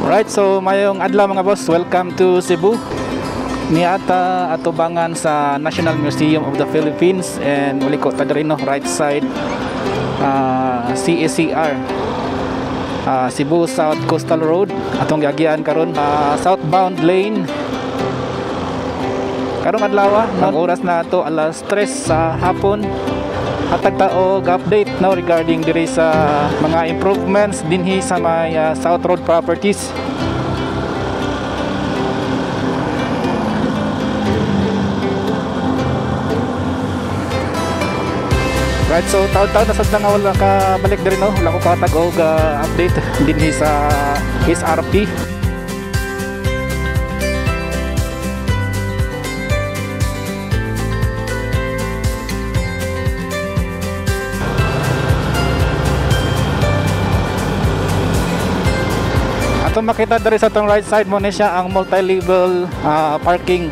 Right, so mayong adlaw mga boss, welcome to Cebu. Niata atubangan sa National Museum of the Philippines and muli ko tadarino right side CSCR Cebu South Coastal Road atong giagian karon southbound lane. Karong adlaw ng oras na to alas 3 sa hapon. Hatag taog update no regarding diri sa mga improvements dinhi sa may South Road properties. Right, so taon-taon na sad nga wala ka balik diri no, wala ko katag og update dinhi sa SRP. Ato makita diri sa tong right side mo ni siya ang multi-level parking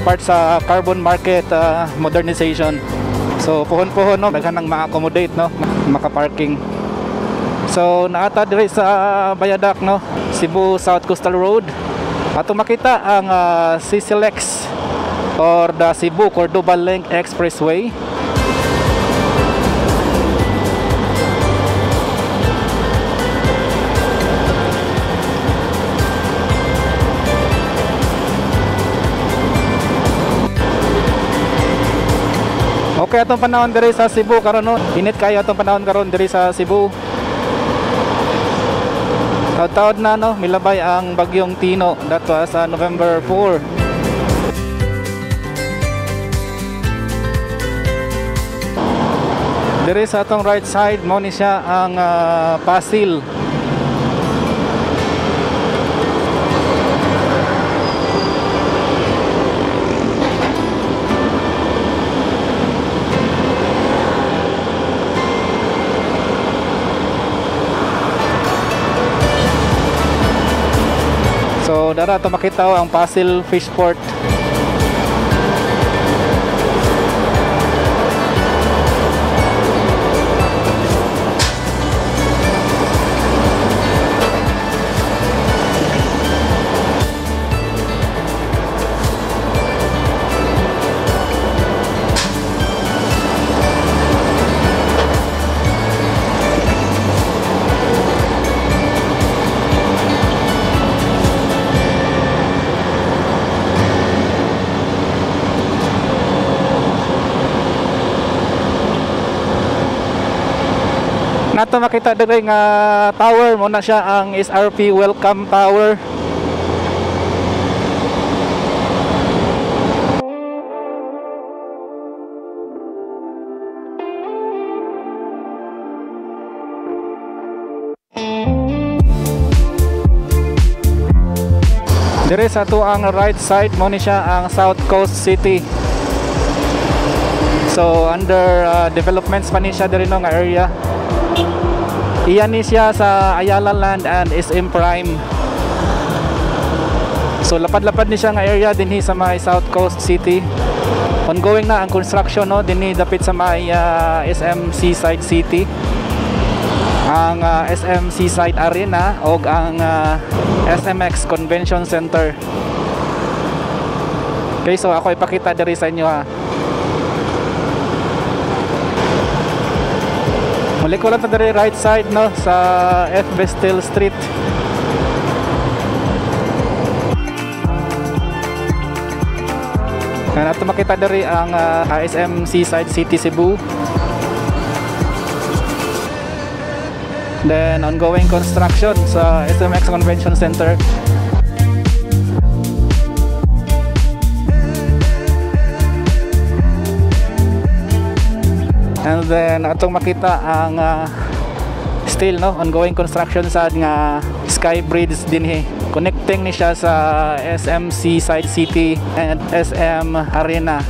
part sa carbon market modernization. So puhon-puhon no, daghan nang ma-accommodate no, maka-parking. So naata diri sa Bayadak no, Cebu South Coastal Road. Ato makita ang CCLEX or the Cebu Cordoba Link Expressway. Okay, atong panahon diri sa Cebu karon no. Init kayo atong panahon karon diri sa Cebu. Taud-taud na no, milabay ang bagyong Tino. That was November 4. Diri sa atong right side mo ni siya ang Pasil. So dara to makita ang Pasil Fishport. Nato makita diri nga tower mo na siya ang SRP Welcome Tower. Diri sa to ang right side mo ni siya ang South Coast City. So under developments pa ni siya diri no nga area. Iyan ni siya sa Ayala Land and SM Prime. So lapad-lapad ni siya nga area dinhi sa may South Coast City. Ongoing na ang construction no dinhi dapit sa may SM Seaside City. Ang SM Seaside Arena o ang SMX Convention Center. Okay, so ako ipakita diri sa inyo ha. Muli ko lang tadari right side no sa F. Bestil Street. Kaya nato makita dari ang SM Seaside City Cebu. Then ongoing construction sa SMX Convention Center. And then atong makita ang still no ongoing construction sa nga Sky Bridge dinhi, connecting ni siya sa SM Seaside City and SM Arena.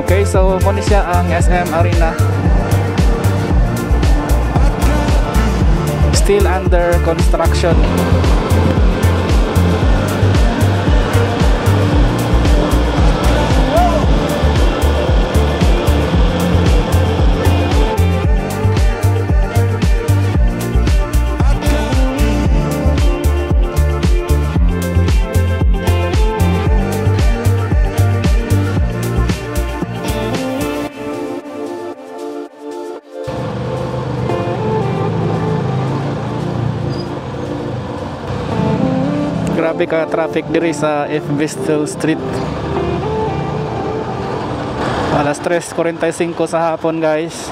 Okay, so muna siya ang SM Arena. Still under construction. Grabe ka traffic diri sa F. Bristol Street. Alas 3:45 sa hapon, guys.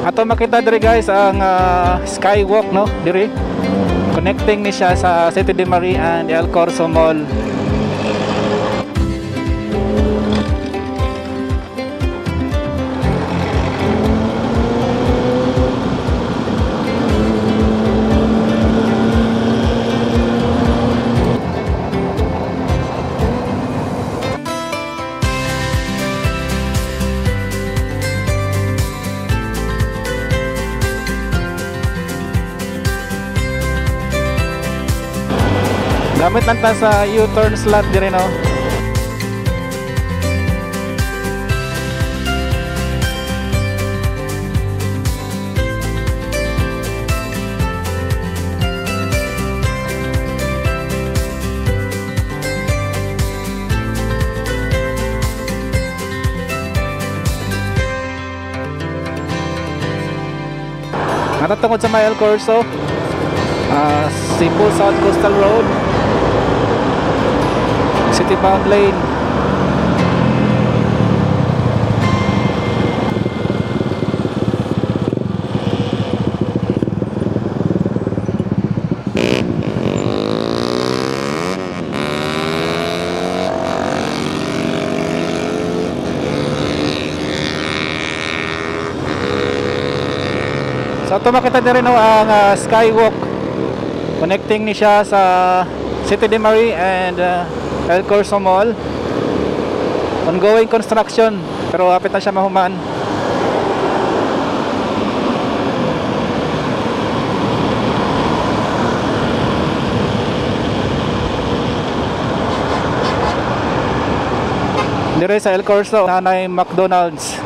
Ato makita diri guys ang skywalk, no, diri connecting ni siya sa City de Marie and El Corso Mall. Gamit lang ta sa U-turn slot dire, no. Natatungod sa may El Corso, Cebu South Coastal Road, city-bound lane. So ito makita na rin, no, ang skywalk connecting ni siya sa City de Marie and El Corso Mall. Ongoing construction pero hapit na siya mahuman. Dire sa El Corso nanay McDonald's.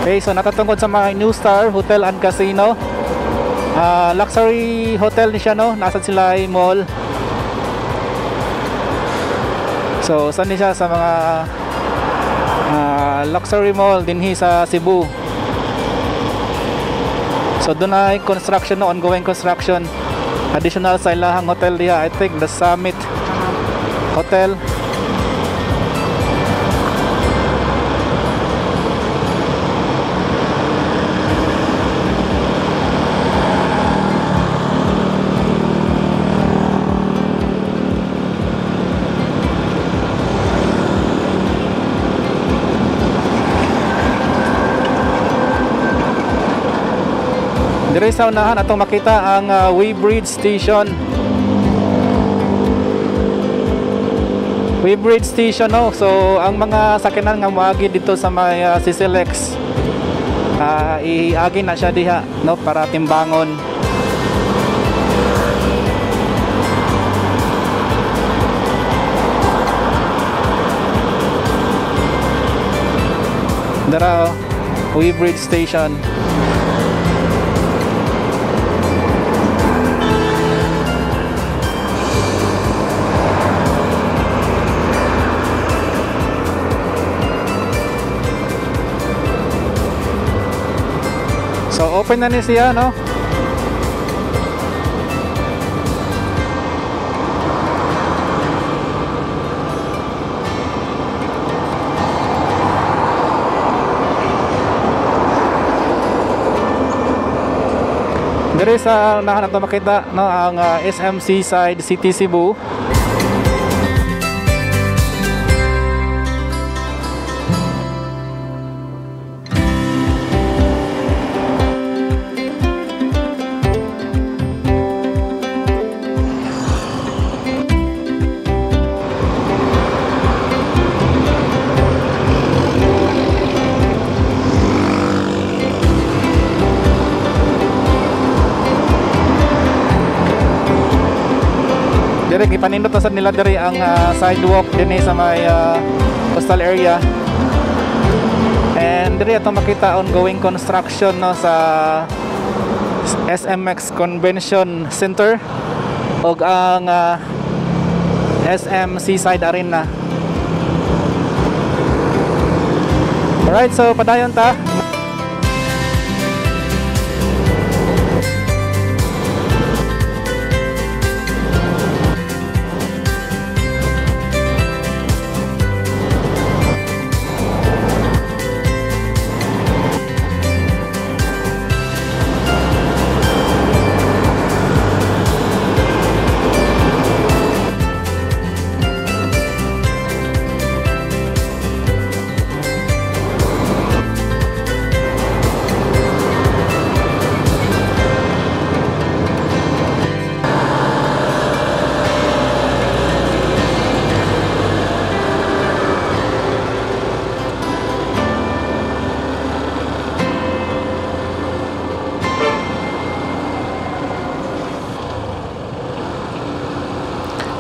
Okay, so natatungkod sa mga New Star Hotel and Casino. Luxury hotel ni siya, no? Nasa Silay Mall. So saan siya sa mga luxury mall dinhi sa Cebu. So doon ay construction, no? Ongoing construction. Additional sa ilahang hotel diha, I think the Summit Hotel. Dire sa unahan atong makita ang Weybridge Station. Weybridge Station, no? So ang mga sakyanan nga moagi dito sa may CCLX, iagi na siya diha, no, para timbangon. Dara, Weybridge Station. So open na ni siya, no? Dire sa unahan nato makita, no, ang SM Seaside City Cebu. Dire gipanindot na sad nila dire ang sidewalk dinhi sa may coastal area. And dire ato makita ongoing construction, no, sa SMX Convention Center ug ang SM Seaside Arena. Alright, so padayon ta.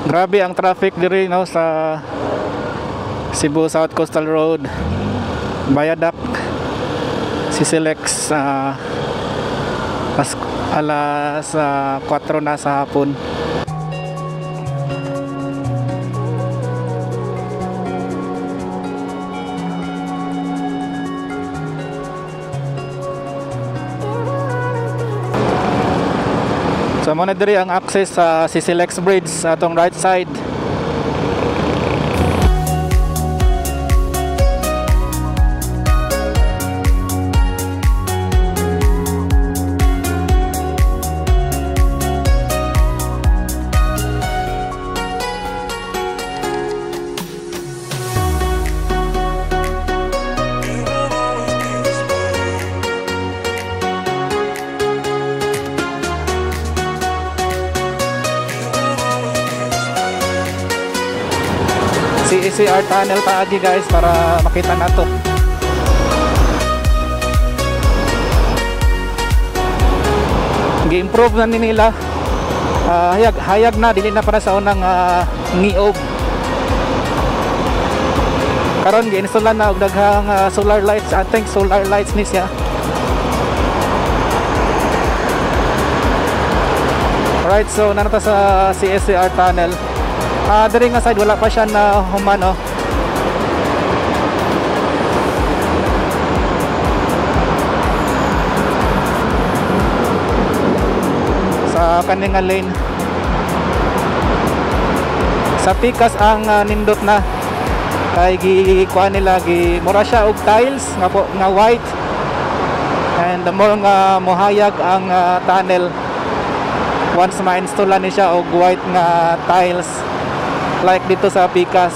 Grabe ang traffic diri, no, sa Cebu South Coastal Road, Viaduct, CCLX, alas 4 na sa hapon. So muna diri ang access sa CCLX Bridge sa atong right side. CCR tunnel paagi guys para makita nato. Gi-improve na nila. Hayag na dili na para sa unang ngiob. karon gi-install na og daghang solar lights. I think solar lights ni siya. Alright, so nanata sa CSCR tunnel. Diri nga side wala pa siya na humano. Sa kaninga lane. Sa pikas ang nindot na. Kay gikuha nila mura siya og tiles nga po nga white. And the more nga mohayag ang tunnel once ma-install ni siya og white nga tiles like dito sa pikas.